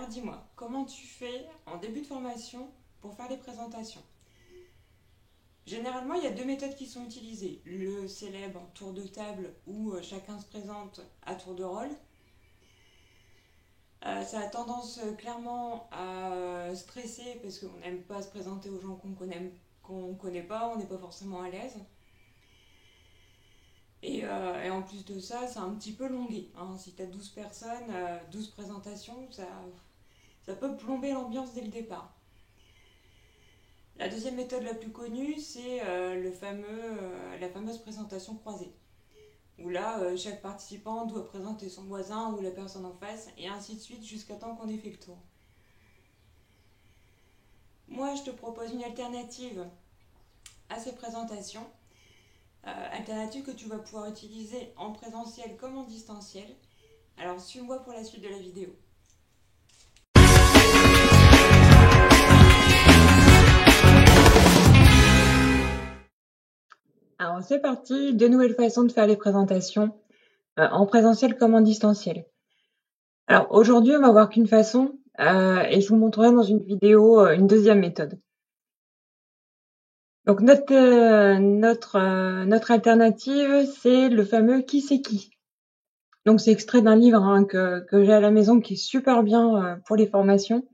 Alors dis-moi, comment tu fais en début de formation pour faire les présentations? Généralement, il y a deux méthodes qui sont utilisées. Le célèbre tour de table où chacun se présente à tour de rôle. Ça a tendance clairement à stresser parce qu'on n'aime pas se présenter aux gens qu'on connaît pas, on n'est pas forcément à l'aise. Et en plus de ça, c'est un petit peu longué, hein. Si tu as 12 personnes, 12 présentations, ça peut plomber l'ambiance dès le départ. La deuxième méthode la plus connue, c'est la fameuse présentation croisée, où là, chaque participant doit présenter son voisin ou la personne en face, et ainsi de suite jusqu'à temps qu'on ait fait le tour. Moi, je te propose une alternative à ces présentations, alternative que tu vas pouvoir utiliser en présentiel comme en distanciel. Alors, suis-moi pour la suite de la vidéo. Alors, c'est parti, deux nouvelles façons de faire les présentations, en présentiel comme en distanciel. Alors aujourd'hui, on va voir qu'une façon, et je vous montrerai dans une vidéo une deuxième méthode. Donc notre alternative, c'est le fameux qui c'est qui. Donc c'est extrait d'un livre que j'ai à la maison qui est super bien pour les formations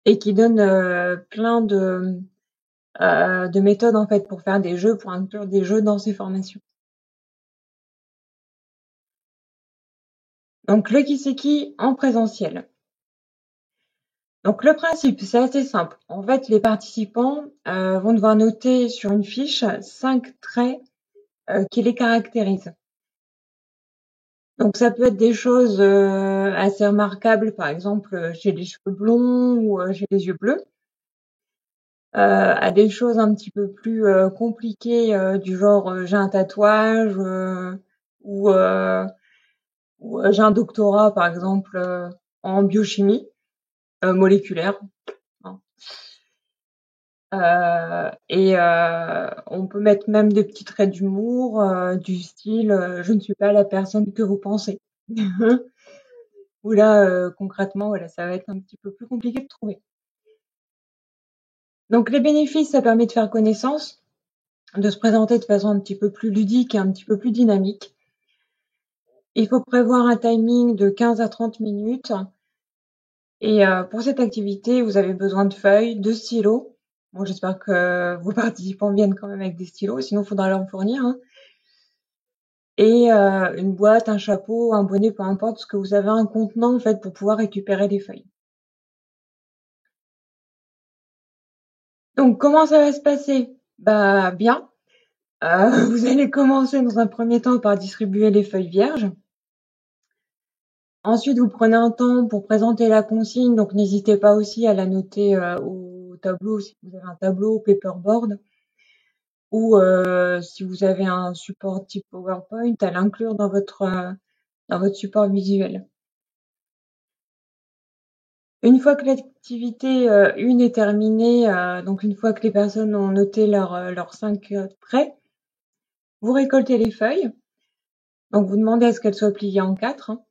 et qui donne plein de méthodes en fait pour faire des jeux, pour inclure des jeux dans ces formations. Donc le qui c'est qui en présentiel. Donc le principe, c'est assez simple. En fait, les participants vont devoir noter sur une fiche 5 traits qui les caractérisent. Donc ça peut être des choses assez remarquables, par exemple j'ai les cheveux blonds ou j'ai les yeux bleus, à des choses un petit peu plus compliquées du genre j'ai un tatouage ou, j'ai un doctorat par exemple en biochimie moléculaire, hein. On peut mettre même des petits traits d'humour du style je ne suis pas la personne que vous pensez. Où là, concrètement, voilà, ça va être un petit peu plus compliqué de trouver. Donc les bénéfices, ça permet de faire connaissance, de se présenter de façon un petit peu plus ludique et un petit peu plus dynamique. Il faut prévoir un timing de 15 à 30 minutes. Et pour cette activité, vous avez besoin de feuilles, de stylos. Bon, j'espère que vos participants viennent quand même avec des stylos, sinon il faudra leur en fournir, hein. Et une boîte, un chapeau, un bonnet, peu importe, ce que vous avez un contenant en fait pour pouvoir récupérer les feuilles. Donc comment ça va se passer? Bah bien. Vous allez commencer dans un premier temps par distribuer les feuilles vierges. Ensuite, vous prenez un temps pour présenter la consigne, donc n'hésitez pas aussi à la noter au tableau si vous avez un tableau, paperboard, ou si vous avez un support type PowerPoint, à l'inclure dans votre support visuel. Une fois que l'activité 1 est terminée, donc une fois que les personnes ont noté leurs 5 traits, vous récoltez les feuilles. Donc vous demandez à ce qu'elles soient pliées en 4, hein,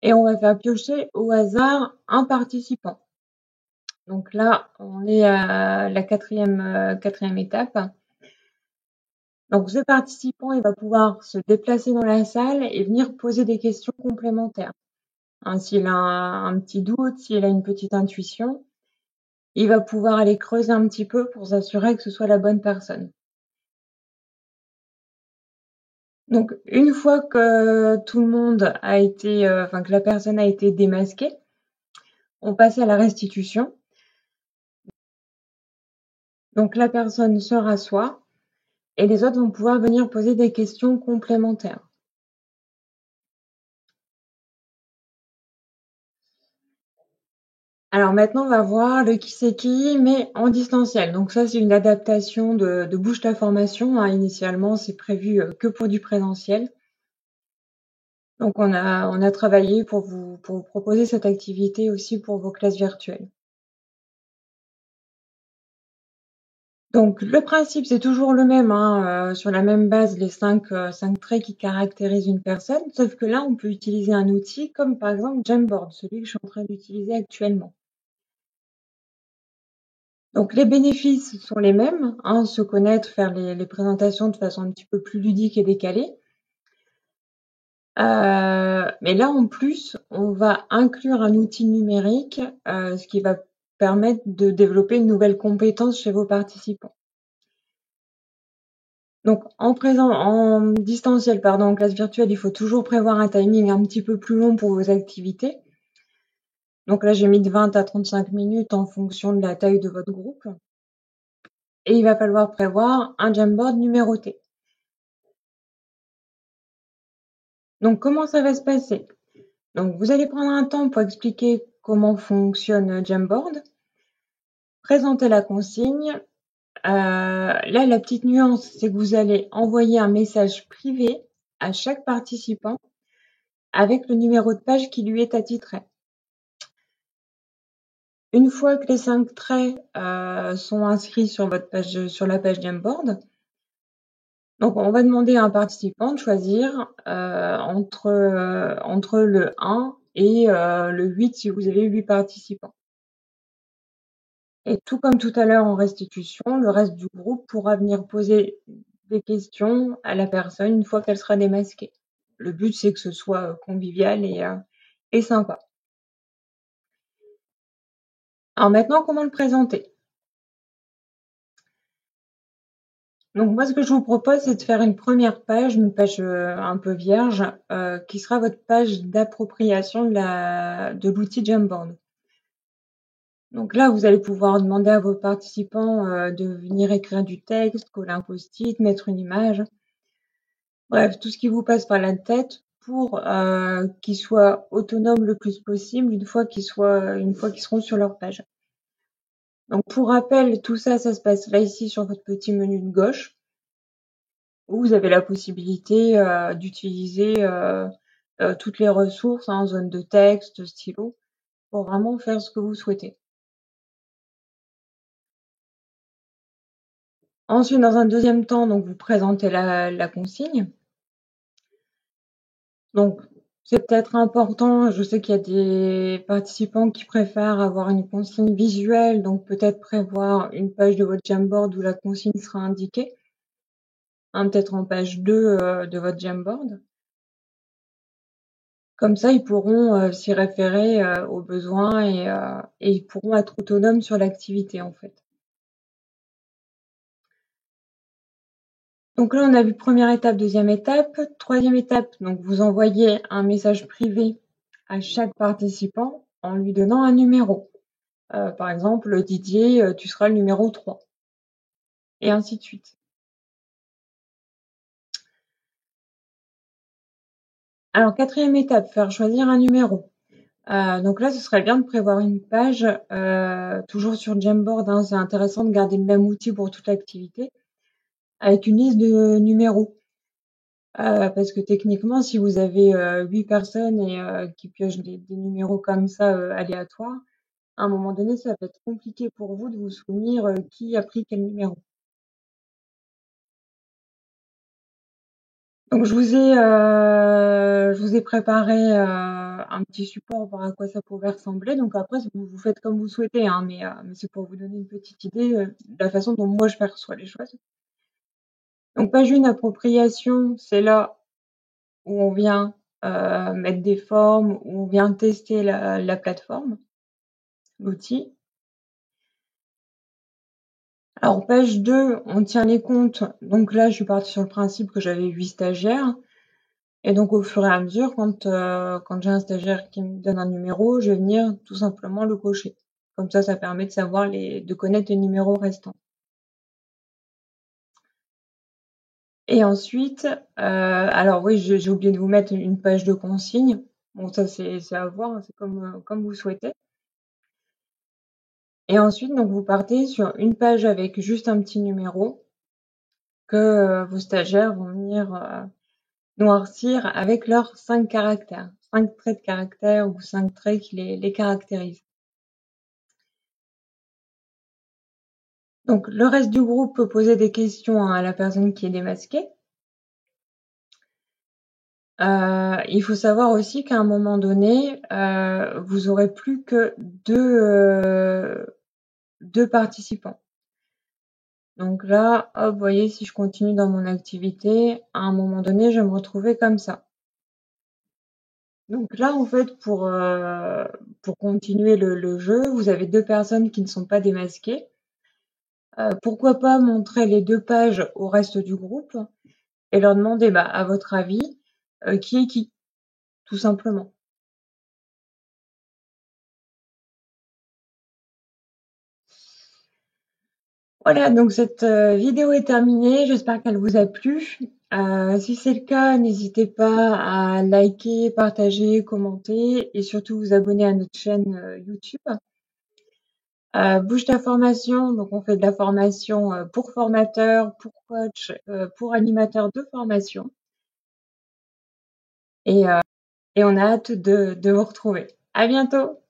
et on va faire piocher au hasard un participant. Donc là, on est à la quatrième étape. Donc ce participant, il va pouvoir se déplacer dans la salle et venir poser des questions complémentaires. Hein, s'il a un petit doute, s'il a une petite intuition, il va pouvoir aller creuser un petit peu pour s'assurer que ce soit la bonne personne. Donc une fois que tout le monde a été, que la personne a été démasquée, on passe à la restitution. Donc la personne se rassoit et les autres vont pouvoir venir poser des questions complémentaires. Alors maintenant, on va voir le qui c'est qui, mais en distanciel. Donc ça, c'est une adaptation de Bouge ta formation, hein. Initialement, c'est prévu que pour du présentiel. Donc on a travaillé pour vous proposer cette activité aussi pour vos classes virtuelles. Donc le principe, c'est toujours le même, hein, sur la même base, les 5 traits qui caractérisent une personne, sauf que là, on peut utiliser un outil comme par exemple Jamboard, celui que je suis en train d'utiliser actuellement. Donc les bénéfices sont les mêmes, hein, se connaître, faire les présentations de façon un petit peu plus ludique et décalée. Mais là, en plus, on va inclure un outil numérique, ce qui va permettre de développer une nouvelle compétence chez vos participants. Donc en distanciel, pardon, en classe virtuelle, il faut toujours prévoir un timing un petit peu plus long pour vos activités. Donc là, j'ai mis de 20 à 35 minutes en fonction de la taille de votre groupe. Et il va falloir prévoir un Jamboard numéroté. Donc comment ça va se passer? Donc vous allez prendre un temps pour expliquer comment fonctionne Jamboard, présenter la consigne. Là, la petite nuance, c'est que vous allez envoyer un message privé à chaque participant avec le numéro de page qui lui est attitré. Une fois que les 5 traits sont inscrits sur votre page, sur la page Jamboard, donc on va demander à un participant de choisir entre le 1 et le 8 si vous avez 8 participants. Et tout comme tout à l'heure en restitution, le reste du groupe pourra venir poser des questions à la personne une fois qu'elle sera démasquée. Le but, c'est que ce soit convivial et sympa. Alors maintenant, comment le présenter? Donc moi, ce que je vous propose, c'est de faire une première page, une page un peu vierge, qui sera votre page d'appropriation de l'outil Jamboard. Donc là, vous allez pouvoir demander à vos participants de venir écrire du texte, coller un post-it, mettre une image. Bref, tout ce qui vous passe par la tête pour qu'ils soient autonomes le plus possible une fois qu'ils seront sur leur page. Donc pour rappel, tout ça, ça se passe là ici sur votre petit menu de gauche, où vous avez la possibilité d'utiliser toutes les ressources, hein, zone de texte, stylo, pour vraiment faire ce que vous souhaitez. Ensuite, dans un deuxième temps, donc vous présentez la consigne. Donc c'est peut-être important, je sais qu'il y a des participants qui préfèrent avoir une consigne visuelle, donc peut-être prévoir une page de votre Jamboard où la consigne sera indiquée, hein, peut-être en page 2 de votre Jamboard. Comme ça, ils pourront s'y référer aux besoins et ils pourront être autonomes sur l'activité en fait. Donc là, on a vu première étape, deuxième étape. Troisième étape, donc vous envoyez un message privé à chaque participant en lui donnant un numéro. Par exemple, Didier, tu seras le numéro 3. Et ainsi de suite. Alors, quatrième étape, faire choisir un numéro. Donc là, ce serait bien de prévoir une page, toujours sur Jamboard, hein, c'est intéressant de garder le même outil pour toute l'activité, avec une liste de numéros. Parce que techniquement, si vous avez 8 personnes et qui piochent des numéros comme ça aléatoires, à un moment donné, ça va être compliqué pour vous de vous souvenir qui a pris quel numéro. Donc je vous ai préparé un petit support voir à quoi ça pouvait ressembler. Donc après, vous faites comme vous souhaitez, hein, mais c'est pour vous donner une petite idée de la façon dont moi je perçois les choses. Donc page 1, appropriation, c'est là où on vient mettre des formes, où on vient tester la plateforme, l'outil. Alors page 2, on tient les comptes. Donc là, je suis partie sur le principe que j'avais 8 stagiaires. Et donc au fur et à mesure, quand j'ai un stagiaire qui me donne un numéro, je vais venir tout simplement le cocher. Comme ça permet de savoir de connaître les numéros restants. Et ensuite, alors oui, j'ai oublié de vous mettre une page de consigne. Bon, ça c'est à voir, c'est comme vous souhaitez. Et ensuite, donc vous partez sur une page avec juste un petit numéro que vos stagiaires vont venir noircir avec leurs 5 caractères, 5 traits de caractère ou 5 traits qui les caractérisent. Donc, le reste du groupe peut poser des questions à la personne qui est démasquée. Il faut savoir aussi qu'à un moment donné, vous aurez plus que deux participants. Donc là, hop, vous voyez, si je continue dans mon activité, à un moment donné, je vais me retrouver comme ça. Donc là, en fait, pour continuer le jeu, vous avez deux personnes qui ne sont pas démasquées. Pourquoi pas montrer les deux pages au reste du groupe et leur demander, à votre avis, qui est qui, tout simplement. Voilà, donc cette vidéo est terminée. J'espère qu'elle vous a plu. Si c'est le cas, n'hésitez pas à liker, partager, commenter et surtout vous abonner à notre chaîne YouTube. Bouge ta formation, donc on fait de la formation pour formateurs, pour coachs, pour animateurs de formation. Et on a hâte de vous retrouver. À bientôt!